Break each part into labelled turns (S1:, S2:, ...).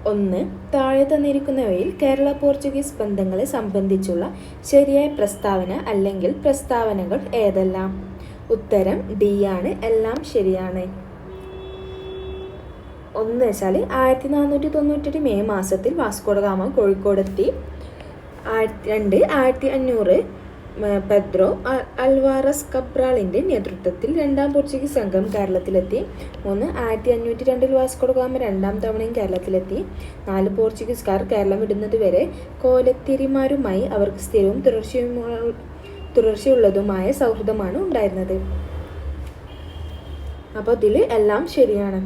S1: 1. താഴെ തന്നിരിക്കുന്നവയിൽ കേരള പോർച്ചുഗീസ് ബന്ധങ്ങളെ സംബന്ധിച്ചുള്ള ശരിയായ പ്രസ്താവന അല്ലെങ്കിൽ പ്രസ്താവനകൾ ഏതെല്ലാം? ഉത്തരം ഡി ആണ്. എല്ലാം ശരിയാണ്. 1 വെച്ചാൽ 1498 മെയ് മാസത്തിൽ വാസ്കോ ഡ ഗാമ കോഴിക്കോടെത്തി. 2. 1500 പെദ്രോ അൽവാറസ് കബ്രാളിൻ്റെ നേതൃത്വത്തിൽ രണ്ടാം പോർച്ചുഗീസ് സംഘം കേരളത്തിലെത്തി. 3. 1502 വാസ്കോ ഡ ഗാമ രണ്ടാം തവണയും കേരളത്തിലെത്തി. 4. പോർച്ചുഗീസുകാർ കേരളം വിടുന്നതുവരെ കോലത്തിരിമാരുമായി അവർക്ക് സ്ഥിരവും തുടർച്ചയുള്ളതുമായ സൗഹൃദമാണ് ഉണ്ടായിരുന്നത്. അപ്പോൾ ഇതിൽ എല്ലാം ശരിയാണ്.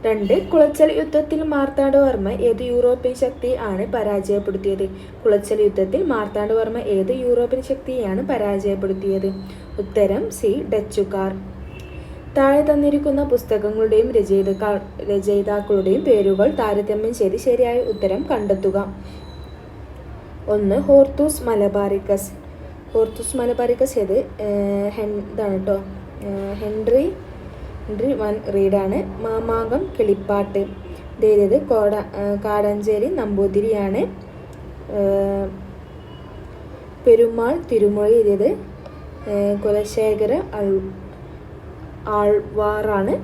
S1: 2. കുളച്ചൽ യുദ്ധത്തിൽ മാർത്താണ്ഡവർമ്മ ഏത് യൂറോപ്യൻ ശക്തി ആണ് പരാജയപ്പെടുത്തിയത്? കുളച്ചൽ യുദ്ധത്തിൽ മാർത്താണ്ഡവർമ്മ ഏത് യൂറോപ്യൻ ശക്തിയാണ് പരാജയപ്പെടുത്തിയത്? ഉത്തരം സി. ഡച്ചുകാർ. താഴെ തന്നിരിക്കുന്ന പുസ്തകങ്ങളുടെയും രചയിതാക്കളുടെയും പേരുകൾ താരതമ്യം ചെയ്ത് ശരിയായ ഉത്തരം കണ്ടെത്തുക. 1. Hortus Malabaricus. ഹോർത്തൂസ് മലബാറിക്കസ് ഏത് ഇതാണ് കേട്ടോ, ഹെൻറി വൻ റീഡാണ്. മാമാങ്കം കിളിപ്പാട്ട് എഴുതിയത് കാടഞ്ചേരി നമ്പൂതിരിയാണ്. പെരുമാൾ തിരുമൊഴി എഴുതിയത് കുലശേഖര ആൾവാറാണ്.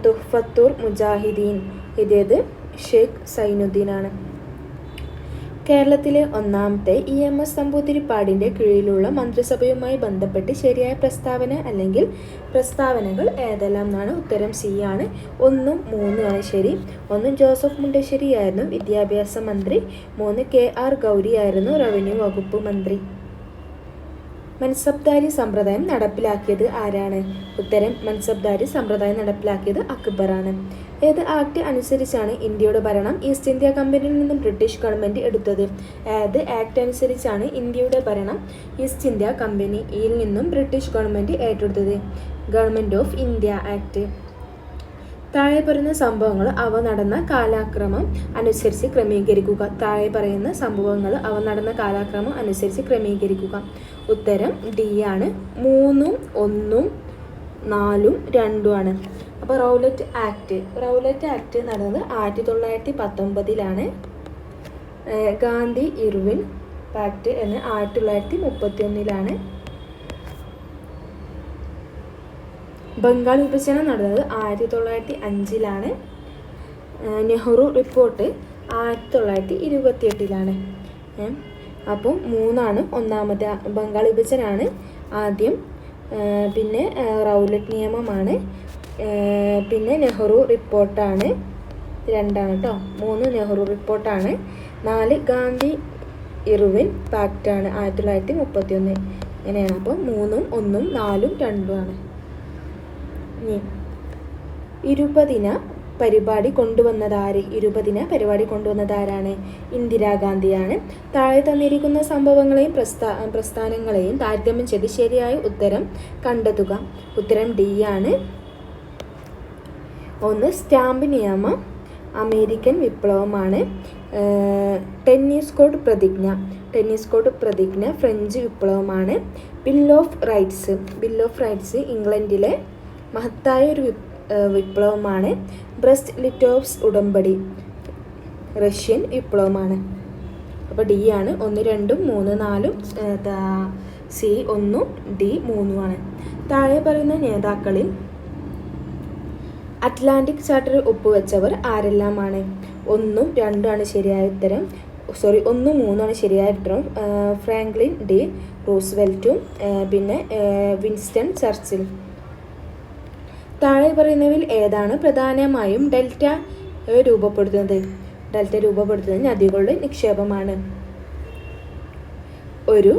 S1: തുഹ്ഫത്തുർ മുജാഹിദീൻ എഴുതിയത് ഷെയ്ഖ് സൈനുദ്ദീനാണ്. കേരളത്തിലെ ഒന്നാമത്തെ EMS നമ്പൂതിരിപ്പാടിൻ്റെ കീഴിലുള്ള മന്ത്രിസഭയുമായി ബന്ധപ്പെട്ട് ശരിയായ പ്രസ്താവന അല്ലെങ്കിൽ പ്രസ്താവനകൾ ഏതെല്ലാം എന്നാണ്? ഉത്തരം സി ആണ്. 1, 3 ആണ് ശരി. 1. ജോസഫ് മുണ്ടശ്ശേരി ആയിരുന്നു വിദ്യാഭ്യാസ മന്ത്രി. 3. KR ഗൗരി ആയിരുന്നു റവന്യൂ വകുപ്പ് മന്ത്രി. മൻസബ്ദാരി സമ്പ്രദായം നടപ്പിലാക്കിയത് ആരാണ്? ഉത്തരം മൻസബ്ദാരി സമ്പ്രദായം നടപ്പിലാക്കിയത് അക്ബറാണ്. ഏത് ആക്ട് അനുസരിച്ചാണ് ഇന്ത്യയുടെ ഭരണം ഈസ്റ്റ് ഇന്ത്യ കമ്പനിയിൽ നിന്നും ബ്രിട്ടീഷ് ഗവൺമെൻറ് എടുത്തത്? ഏത് ആക്ട് അനുസരിച്ചാണ് ഇന്ത്യയുടെ ഭരണം ഈസ്റ്റ് ഇന്ത്യ കമ്പനിയിൽ നിന്നും ബ്രിട്ടീഷ് ഗവൺമെൻറ് ഏറ്റെടുത്തത്? Government of India act. താഴെ പറയുന്ന സംഭവങ്ങൾ അവ നടന്ന കാലക്രമം അനുസരിച്ച് ക്രമീകരിക്കുക. താഴെ പറയുന്ന സംഭവങ്ങൾ അവ നടന്ന കാലക്രമം അനുസരിച്ച് ക്രമീകരിക്കുക. ഉത്തരം ഡി ആണ്. 3, 1, 4, 2 ആണ്. അപ്പോൾ റൗലറ്റ് ആക്ട് നടന്നത് 1919 ഗാന്ധി ഇർവിൻ പാക്ട് എന്ന് 1931 ബംഗാൾ വിഭജനം നടന്നത് 1905 നെഹ്റു റിപ്പോർട്ട് 1928 അപ്പോൾ 3 ഒന്നാമത്തെ ബംഗാൾ വിഭജനമാണ് ആദ്യം, പിന്നെ റൗലറ്റ് നിയമമാണ്, പിന്നെ നെഹ്റു റിപ്പോർട്ടാണ് 2 കേട്ടോ. 3 നെഹ്റു റിപ്പോർട്ടാണ്. 4 ഗാന്ധി ഇർവിൻ പാക്റ്റാണ് 1931. അങ്ങനെയാണ്. അപ്പോൾ 3, 1, 4, 2 ആണ്. 20 പരിപാടി കൊണ്ടുവന്നതാരാണ്? ഇന്ദിരാഗാന്ധിയാണ്. താഴെ തന്നിരിക്കുന്ന സംഭവങ്ങളെയും പ്രസ്ഥാനങ്ങളെയും താരതമ്യം ചെയ്ത് ശരിയായ ഉത്തരം കണ്ടെത്തുക. ഉത്തരം ഡി ആണ്. 1. സ്റ്റാമ്പ് നിയമം അമേരിക്കൻ വിപ്ലവമാണ്. ടെന്നീസ് കോഡ് പ്രതിജ്ഞ ഫ്രഞ്ച് വിപ്ലവമാണ്. ബിൽ ഓഫ് റൈറ്റ്സ് ഇംഗ്ലണ്ടിലെ മഹത്തായ ഒരു വിപ്ലവമാണ്. ബ്രസ്റ്റ് ലിറ്റോവ്സ് ഉടമ്പടി റഷ്യൻ വിപ്ലവമാണ്. അപ്പോൾ ഡി ആണ്. 1, 2, 3, 4 സി 1, ഡി 3 ആണ്. താഴെ പറയുന്ന നേതാക്കളിൽ അറ്റ്ലാന്റിക് ചാർട്ടറിൽ ഒപ്പുവെച്ചവർ ആരെല്ലാമാണ്? 1, 2 ആണ് ശരിയായ ഉത്തരം. 1, 3 ആണ് ശരിയായ ഉത്തരം. ഫ്രാങ്ക്ലിൻ ഡി റൂസ്വെൽറ്റും പിന്നെ വിൻസ്റ്റൺ ചർച്ചിൽ. താഴെ പറയുന്നവയിൽ ഏതാണ് പ്രധാനമായും ഡെൽറ്റ രൂപപ്പെടുത്തുന്നത്? നദികളുടെ നിക്ഷേപമാണ്. ഒരു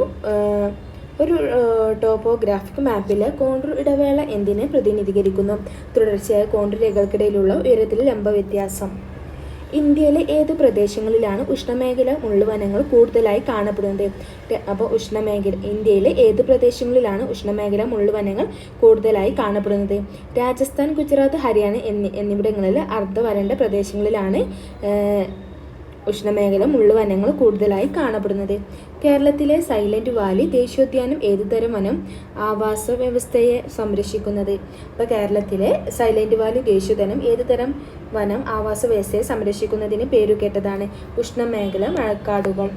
S1: ടോപ്പോഗ്രാഫിക് മാപ്പിലെ കോണ്ടൂർ ഇടവേള എന്തിനെ പ്രതിനിധീകരിക്കുന്നു? തുടർച്ചയായ കോണ്ടൂർ രേഖകൾക്കിടയിലുള്ള ഉയരത്തിലെ ലംബ വ്യത്യാസം. ഇന്ത്യയിലെ ഏത് പ്രദേശങ്ങളിലാണ് ഉഷ്ണമേഖല മുള്ളുവനങ്ങൾ കൂടുതലായി കാണപ്പെടുന്നത്? അപ്പോൾ ഇന്ത്യയിലെ ഏത് പ്രദേശങ്ങളിലാണ് ഉഷ്ണമേഖല മുള്ളുവനങ്ങൾ കൂടുതലായി കാണപ്പെടുന്നത്? രാജസ്ഥാൻ, ഗുജറാത്ത്, ഹരിയാന എന്നിവിടങ്ങളിലെ അർദ്ധ വരണ്ട പ്രദേശങ്ങളിലാണ് ഉഷ്ണമേഖല മുള്ളുവനങ്ങൾ കൂടുതലായി കാണപ്പെടുന്നത്. കേരളത്തിലെ സൈലന്റ് വാലി ദേശീയോദ്യാനം ഏതുതരം വനം ആവാസ വ്യവസ്ഥയെ സംരക്ഷിക്കുന്നത്? അപ്പോൾ കേരളത്തിലെ സൈലന്റ് വാലി ദേശീയോദ്യാനം ഏതുതരം വനം ആവാസ വ്യവസ്ഥയെ സംരക്ഷിക്കുന്നതിന് പേരുകേട്ടതാണ്? ഉഷ്ണമേഖല മഴക്കാടുകൾ.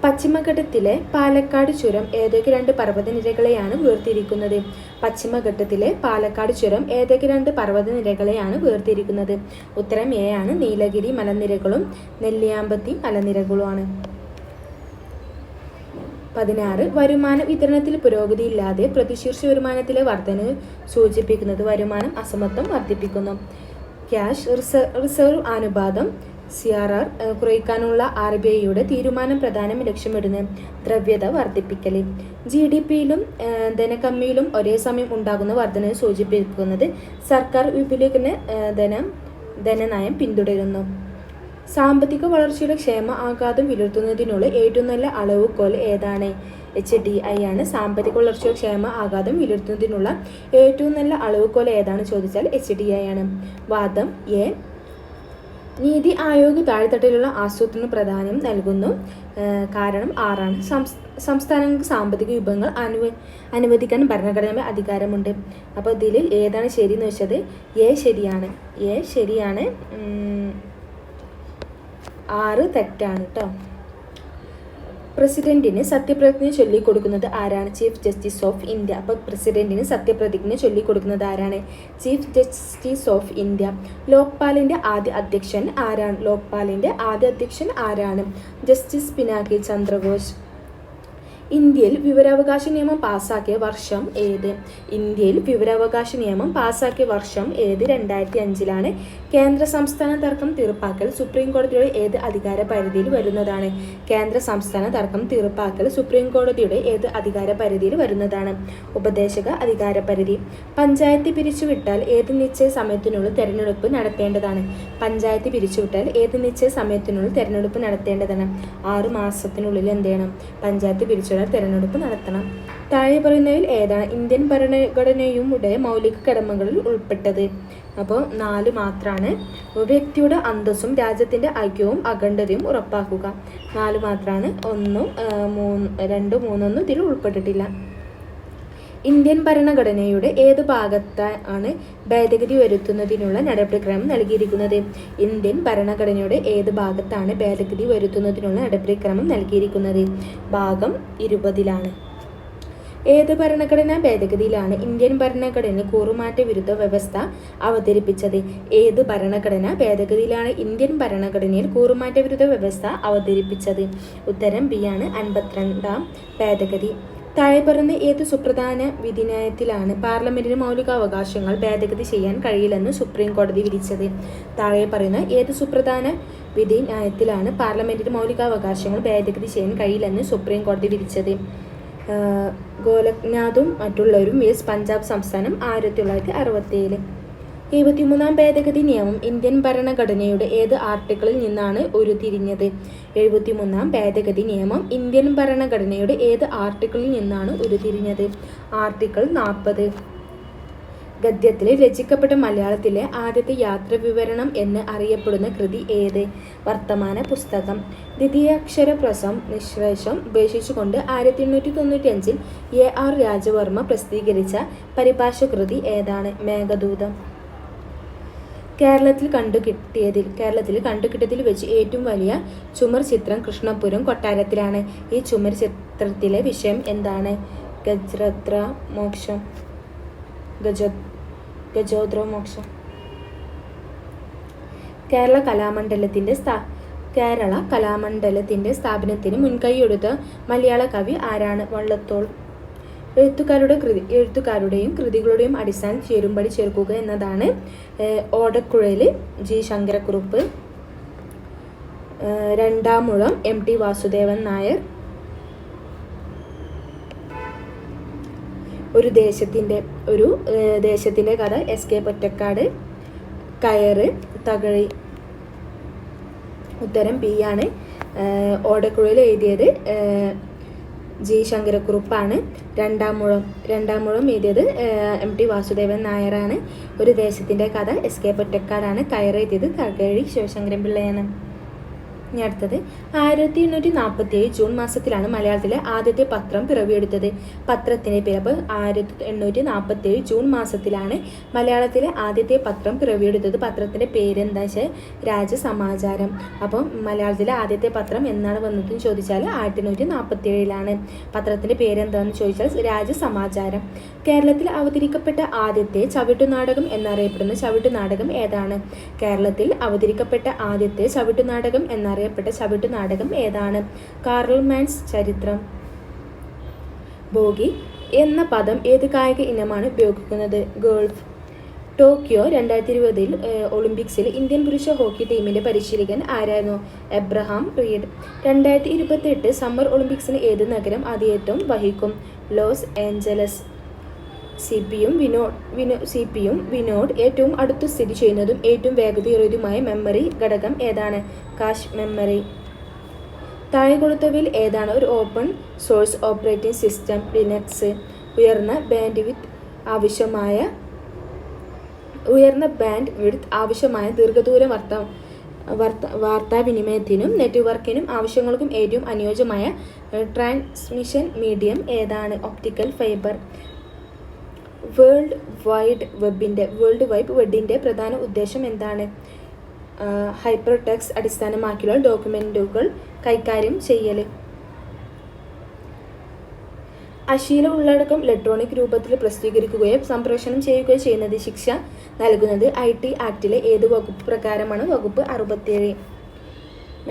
S1: പശ്ചിമഘട്ടത്തിലെ പാലക്കാട് ചുരം ഏതൊക്കെ രണ്ട് പർവ്വതനിരകളെയാണ് വേർതിരിക്കുന്നത്? പശ്ചിമഘട്ടത്തിലെ പാലക്കാട് ചുരം ഏതൊക്കെ രണ്ട് പർവ്വതനിരകളെയാണ് വേർതിരിക്കുന്നത്? ഉത്തരം എ ആണ്. നീലഗിരി മലനിരകളും നെല്ലിയാമ്പതി മലനിരകളുമാണ്. 16. വരുമാന വിതരണത്തിൽ പുരോഗതിയില്ലാതെ പ്രതിശീർഷ വരുമാനത്തിലെ വർധനവ് സൂചിപ്പിക്കുന്നത്? വരുമാനം അസമത്വം വർദ്ധിപ്പിക്കുന്നു. ക്യാഷ് റിസർവ് അനുപാതം CRR കുറയ്ക്കാനുള്ള RBIയുടെ തീരുമാനം പ്രധാനം ലക്ഷ്യമിടുന്നത്? ദ്രവ്യത വർദ്ധിപ്പിക്കൽ. GDPയിലും ധനക്കമ്മിയിലും ഒരേ സമയം ഉണ്ടാകുന്ന വർധനവ് സൂചിപ്പിക്കുന്നത്? സർക്കാർ വിപുലീകരണ ധനനയം പിന്തുടരുന്നു. സാമ്പത്തിക വളർച്ചയുടെ ക്ഷേമ ആഘാതം വിലയിരുത്തുന്നതിനുള്ള ഏറ്റവും നല്ല അളവുകോൽ ഏതാണ്? HDI ആണ്. സാമ്പത്തിക വളർച്ചയുടെ ക്ഷേമ ആഘാതം വിലയിരുത്തുന്നതിനുള്ള ഏറ്റവും നല്ല അളവുകോൽ ഏതാണ് ചോദിച്ചാൽ HDI ആണ്. വാദം എ. നീതി ആയോഗ് താഴെത്തട്ടിലുള്ള ആസൂത്രണ പ്രാധാന്യം നൽകുന്നു. കാരണം 6 ആണ്. സംസ്ഥാനങ്ങൾക്ക് സാമ്പത്തിക വിഭവങ്ങൾ അനുവദിക്കാൻ ഭരണഘടനാ അധികാരമുണ്ട്. അപ്പോൾ ഇതിൽ ഏതാണ് ശരി എന്ന് വെച്ചത്? എ ശരിയാണ്. 6 തെറ്റാണ് കേട്ടോ. പ്രസിഡന്റിന് സത്യപ്രതിജ്ഞ ചൊല്ലിക്കൊടുക്കുന്നത് ആരാണ്? Chief justice of India. അപ്പോൾ പ്രസിഡന്റിന് സത്യപ്രതിജ്ഞ ചൊല്ലിക്കൊടുക്കുന്നത് ആരാണ്? Chief justice of India. ലോക്പാലിന്റെ ആദ്യ അധ്യക്ഷൻ ആരാണ്? ജസ്റ്റിസ് പിനാകി ചന്ദ്രഘോഷ്. ഇന്ത്യയിൽ വിവരാവകാശ നിയമം പാസാക്കിയ വർഷം ഏത്? 2005 കേന്ദ്ര സംസ്ഥാന തർക്കം തീർപ്പാക്കൽ സുപ്രീം കോടതിയുടെ ഏത് അധികാര പരിധിയിൽ വരുന്നതാണ്? ഉപദേശക അധികാര പരിധി. പഞ്ചായത്ത് പിരിച്ചുവിട്ടാൽ ഏത് നിശ്ചയ സമയത്തിനുള്ളിൽ തെരഞ്ഞെടുപ്പ് നടത്തേണ്ടതാണ്? 6 മാസത്തിനുള്ളിൽ എന്ത് ചെയ്യണം? പഞ്ചായത്ത് പിരിച്ചുവിടാൻ തെരഞ്ഞെടുപ്പ് നടത്തണം. താഴെ പറയുന്നതിൽ ഏതാണ് ഇന്ത്യൻ ഭരണഘടനയുടെ മൗലിക കടമകളിൽ ഉൾപ്പെട്ടത്? അപ്പോൾ 4 മാത്രമാണ്. വ്യക്തിയുടെ അന്തസ്സും രാജ്യത്തിൻ്റെ ഐക്യവും അഖണ്ഡതയും ഉറപ്പാക്കുക. 4 മാത്രമാണ്. 1, 2, 3 ഇതിൽ ഉൾപ്പെട്ടിട്ടില്ല. ഇന്ത്യൻ ഭരണഘടനയുടെ ഏത് ഭാഗത്താണ് ഭേദഗതി വരുത്തുന്നതിനുള്ള നടപടിക്രമം നൽകിയിരിക്കുന്നത്? ഇന്ത്യൻ ഭരണഘടനയുടെ ഏത് ഭാഗത്താണ് ഭേദഗതി വരുത്തുന്നതിനുള്ള നടപടിക്രമം നൽകിയിരിക്കുന്നത്? ഭാഗം 20 ഏത് ഭരണഘടനാ ഭേദഗതിയിലാണ് ഇന്ത്യൻ ഭരണഘടന കൂറുമാറ്റ വിരുദ്ധ വ്യവസ്ഥ അവതരിപ്പിച്ചത്? ഏത് ഭരണഘടനാ ഭേദഗതിയിലാണ് ഇന്ത്യൻ ഭരണഘടനയിൽ കൂറുമാറ്റ വിരുദ്ധ വ്യവസ്ഥ അവതരിപ്പിച്ചത്? ഉത്തരം ബി ആണ്. 52-ാം ഭേദഗതി. താഴെ പറയുന്ന ഏത് സുപ്രധാന വിധിന്യായത്തിലാണ് പാർലമെന്റിന് മൗലികാവകാശങ്ങൾ ഭേദഗതി ചെയ്യാൻ കഴിയില്ലെന്ന് സുപ്രീം കോടതി വിധിച്ചത്? താഴെ പറയുന്ന ഏത് സുപ്രധാന വിധിന്യായത്തിലാണ് പാർലമെന്റിന് മൗലികാവകാശങ്ങൾ ഭേദഗതി ചെയ്യാൻ കഴിയില്ലെന്ന് സുപ്രീം കോടതി വിധിച്ചത്? ഗോലഖ്നാഥും മറ്റുള്ളവരും പഞ്ചാബ് സംസ്ഥാനം 1967. 73-ാം ഭേദഗതി നിയമം ഇന്ത്യൻ ഭരണഘടനയുടെ ഏത് ആർട്ടിക്കിളിൽ നിന്നാണ് ഉരുത്തിരിഞ്ഞത്? 73-ാം ഭേദഗതി നിയമം ഇന്ത്യൻ ഭരണഘടനയുടെ ഏത് ആർട്ടിക്കിളിൽ നിന്നാണ് ഉരുത്തിരിഞ്ഞത്? ആർട്ടിക്കിൾ 40. ഗദ്യത്തിൽ രചിക്കപ്പെട്ട മലയാളത്തിലെ ആദ്യത്തെ യാത്രാവിവരണം എന്ന് അറിയപ്പെടുന്ന കൃതി ഏത്? വർത്തമാന പുസ്തകം. ദ്വിതീയാക്ഷരപ്രസം നിശ്ശേഷം ഉപേക്ഷിച്ചുകൊണ്ട് 1895 AR രാജവർമ്മ പ്രസിദ്ധീകരിച്ച പരിഭാഷകൃതി ഏതാണ്? മേഘദൂതം. കേരളത്തിൽ കണ്ടുകിട്ടിയതിൽ വെച്ച് ഏറ്റവും വലിയ ചുമർ ചിത്രം കൃഷ്ണപുരം കൊട്ടാരത്തിലാണ്. ഈ ചുമർ ചിത്രത്തിലെ വിഷയം എന്താണ്? ഗജോദ്രമോക്ഷം. കേരള കലാമണ്ഡലത്തിന്റെ സ്ഥാപനത്തിന് മുൻകൈയെടുത്ത മലയാള കവി ആരാണ്? വള്ളത്തോൾ. എഴുത്തുകാരുടെയും കൃതികളുടെയും അടിസ്ഥാനം ചേരുംപടി ചേർക്കുക എന്നതാണ് ഓടക്കുഴൽ ജി ശങ്കരക്കുറുപ്പ്. രണ്ടാമുഴം MT വാസുദേവൻ നായർ. ഒരു ദേശത്തിൻ്റെ കഥ SK പൊറ്റക്കാട്. കയറ് തകഴി. ഉത്തരം ബി ആണ്. ഓടക്കുഴൽ എഴുതിയത് ജി ശങ്കരക്കുറുപ്പാണ്. രണ്ടാം മുഴം എഴുതിയത് MT വാസുദേവൻ നായരാണ്. ഒരു ദേശത്തിൻ്റെ കഥ SK പൊറ്റക്കാടാണ്. കയറ് എഴുതിയത് തകഴി ശിവശങ്കരൻ പിള്ളയാണ്. ഇനി അടുത്തത് 1847 ജൂൺ മാസത്തിലാണ് മലയാളത്തിലെ ആദ്യത്തെ പത്രം പിറവിയെടുത്തത്. പത്രത്തിൻ്റെ പിറവ് 1847 ജൂൺ മാസത്തിലാണ് മലയാളത്തിലെ ആദ്യത്തെ പത്രം പിറവിയെടുത്തത്. പത്രത്തിൻ്റെ പേരെന്താ വെച്ചാൽ രാജസമാചാരം. അപ്പം മലയാളത്തിലെ ആദ്യത്തെ പത്രം എന്നാണ് വന്നതെന്ന് ചോദിച്ചാൽ 1847 പത്രത്തിൻ്റെ പേരെന്താണെന്ന് ചോദിച്ചാൽ രാജസമാചാരം. കേരളത്തിൽ അവതരിക്കപ്പെട്ട ആദ്യത്തെ ചവിട്ടുനാടകം എന്നറിയപ്പെടുന്ന ചവിട്ടുനാടകം ഏതാണ്? കേരളത്തിൽ അവതരിക്കപ്പെട്ട ആദ്യത്തെ ചവിട്ടുനാടകം എന്നറിയപ്പെട്ട ചവിട്ടുനാടകം ഏതാണ്? കാറൽ മാൻസ് ചരിത്രം. ബോഗി എന്ന പദം ഏത് കായിക ഇനമാണ് ഉപയോഗിക്കുന്നത്? ഗോൾഫ്. ടോക്കിയോ 2020 ഒളിമ്പിക്സിൽ ഇന്ത്യൻ പുരുഷ ഹോക്കി ടീമിൻ്റെ പരിശീലകൻ ആരായിരുന്നു? Abraham read. 2028 സമ്മർ ഒളിമ്പിക്സിന് ഏത് നഗരം ആതിഥേയത്വം വഹിക്കും? Loss Angeles. സിപിയും വിനോഡ് ഏറ്റവും അടുത്ത് സ്ഥിതി ചെയ്യുന്നതും ഏറ്റവും വേഗതയേറിയതുമായ മെമ്മറി ഘടകം ഏതാണ്? Cash memory. താഴെ കൊടുത്തവയിൽ ഏതാണ് ഒരു open source operating system? Linux. ഉയർന്ന ബാൻഡ് വിഡ്ത്ത് ആവശ്യമായ ദീർഘദൂര വാർത്താവിനിമയത്തിനും നെറ്റ്വർക്കിനും ആവശ്യങ്ങൾക്കും ഏറ്റവും അനുയോജ്യമായ ട്രാൻസ്മിഷൻ മീഡിയം ഏതാണ്? Optical fibre. വേൾഡ് വൈഡ് വെബിൻ്റെ പ്രധാന ഉദ്ദേശം എന്താണ്? ഹൈപ്പർ ടെക്സ്റ്റ് അടിസ്ഥാനമാക്കിയുള്ള ഡോക്യുമെൻറ്റുകൾ കൈകാര്യം ചെയ്യൽ. അശ്ലീല ഉള്ളടക്കം ഇലക്ട്രോണിക് രൂപത്തിൽ പ്രസിദ്ധീകരിക്കുകയോ സംപ്രേഷണം ചെയ്യുകയോ ചെയ്യുന്നത് ശിക്ഷ നൽകുന്നത് IT ആക്ടിലെ ഏത് വകുപ്പ് പ്രകാരമാണ്? വകുപ്പ് 67.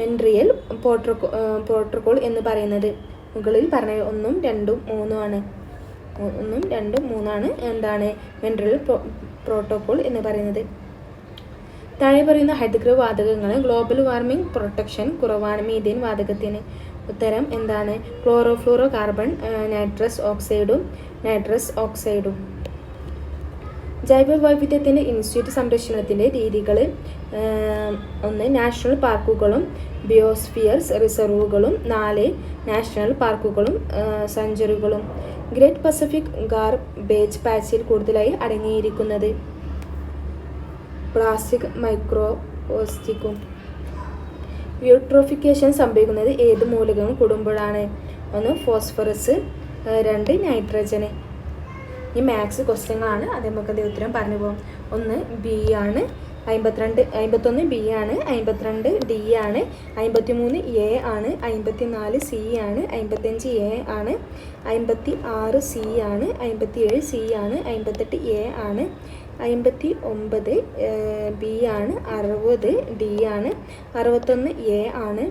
S1: മെൻട്രിയൽ പ്രോട്ടോക്കോൾ എന്ന് പറയുന്നത് മുകളിൽ പറഞ്ഞ 1, 2, 3 ആണ്. 1, 2, 3 എന്താണ് മെൻട്രിയൽ പ്രോട്ടോക്കോൾ എന്ന് പറയുന്നത്? താഴെ പറയുന്ന ഹരിതഗൃഹ വാതകങ്ങൾ ഗ്ലോബൽ വാർമിംഗ് പ്രൊട്ടക്ഷൻ കുറവാണ് മീഥേൻ വാതകത്തിന്. ഉത്തരം എന്താണ്? ക്ലോറോഫ്ലൂറോ കാർബൺ, നൈട്രസ് ഓക്സൈഡും. ജൈവ വൈവിധ്യത്തിൻ്റെ ഇൻസ്റ്റിറ്റ്യൂട്ട് സംരക്ഷണത്തിൻ്റെ രീതികൾ 1 നാഷണൽ പാർക്കുകളും ബയോസ്ഫിയർസ് റിസർവുകളും 4 നാഷണൽ പാർക്കുകളും സാങ്ച്വറികളും. ഗ്രേറ്റ് പസഫിക് ഗാർബേജ് പാച്ചിൽ കൂടുതലായി അടങ്ങിയിരിക്കുന്നത് പ്ലാസ്റ്റിക് മൈക്രോപ്ലാസ്റ്റിക്കും. യൂട്രോഫിക്കേഷൻ സംഭവിക്കുന്നത് ഏത് മൂലകം കൂടുമ്പോഴാണ്? 1 ഫോസ്ഫറസ്, 2 നൈട്രജന്. ഈ മാത്സ് ക്വസ്റ്റ്യങ്ങളാണ്. അത് നമുക്ക് ഉത്തരം പറഞ്ഞു പോകും. 1 B ആണ്, 51 B ആണ്, 52 D ആണ്, 53 A ആണ്, 54 C ആണ്, 55 A ആണ്, 56 C ആണ്, 57 C ആണ്, 58 A ആണ്, 59 B ആണ്, 60 D ആണ്, 61 A ആണ്,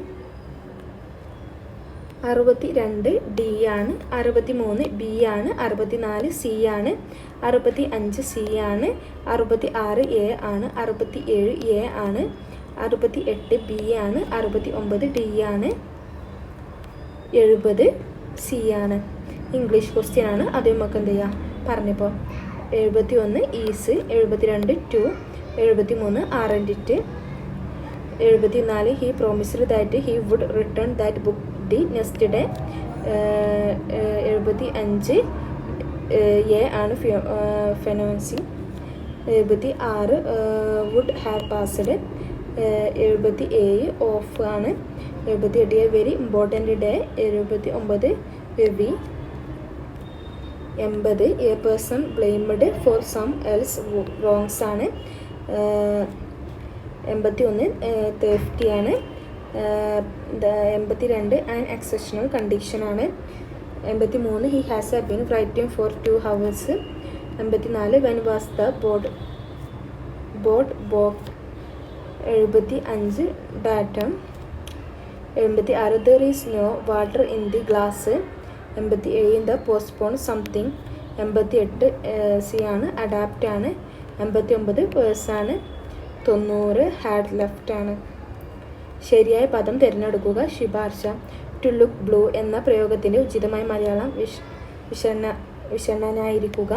S1: 62 D ആണ്, 63 B ആണ്, 64 C ആണ്, 65 C ആണ്, 66 A ആണ്, 67 A ആണ്, 68 B ആണ്, 69 D ആണ്, 70 C ആണ്. ഇംഗ്ലീഷ് ക്വസ്റ്റ്യൻ ആണ്. അത് നമുക്ക് എന്ത് ചെയ്യാം പറഞ്ഞപ്പോൾ 71 ഈസ്, 72 ടു, 73 ആറൻഡിറ്റ്, 74 he promised that he would return that book the next day, 75 a ആണ് financing, 76 would have passed, 77 of ആണ്, 78 വെരി ഇമ്പോർട്ടൻ്റ് ഡേ, 79 വെവി, 80 a person blamed for some else wrongs ആണ്, 81 തേഫ്റ്റി ആണ്, 82 ആൻ എക്സെപ്ഷണൽ കണ്ടീഷൻ ആണ്, 83 he has been writing for 2 hours, 84 when was the boat booked, 75 datum, 76 there is no water in the glass, 87 the postpone something, 88 സി ആണ് adapt ആണ്, 89 purse ആണ്, 90 had left ആണ്. ശരിയായ പദം തിരഞ്ഞെടുക്കുക. ശുപാർശ. ടു ലുക്ക് ബ്ലൂ എന്ന പ്രയോഗത്തിൻ്റെ ഉചിതമായ മലയാളം വിഷണ്ണനായിരിക്കുക.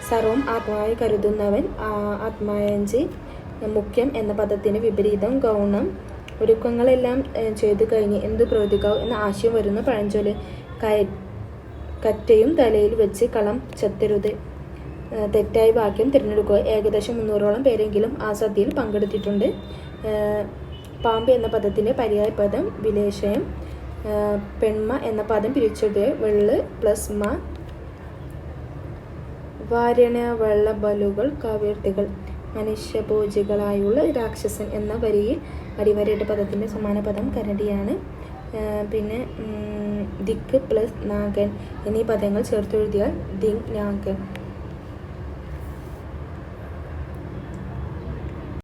S1: സർവം ആത്മാവായി കരുതുന്നവൻ ആത്മായഞ്ചി. മുഖ്യം എന്ന പദത്തിൻ്റെ വിപരീതം ഗൗണം. ഒരുക്കങ്ങളെല്ലാം ചെയ്തു കഴിഞ്ഞ് എന്ത് പ്രവർത്തിക്കാവും എന്ന ആശയം വരുന്ന പഴഞ്ചൊല്ല്. കറ്റയും തലയിൽ വെച്ച് കളം ചത്തരുത്. തെറ്റായ വാക്യം തിരഞ്ഞെടുക്കുക. ഏകദേശം 300ഓളം പേരെങ്കിലും ആ സദ്യയിൽ പങ്കെടുത്തിട്ടുണ്ട്. പാമ്പ് എന്ന പദത്തിൻ്റെ പര്യായ പദം വിലേശയം. പെൺമ എന്ന പദം പിരിച്ചെഴുതുക. വെള്ള് പ്ലസ് മ. വാരണവള്ളബലുകൾ കാവ്യർത്തികൾ. മനുഷ്യഭോജികളായുള്ള രാക്ഷസൻ എന്ന വരിയിൽ അടിവരയിട്ട പദത്തിൻ്റെ സമാന പദം കരടിയാണ്. പിന്നെ ദിക്ക് പ്ലസ് നാഗൻ എന്നീ പദങ്ങൾ ചേർത്തെഴുതിയാൽ ദിങ്നാഗൻ.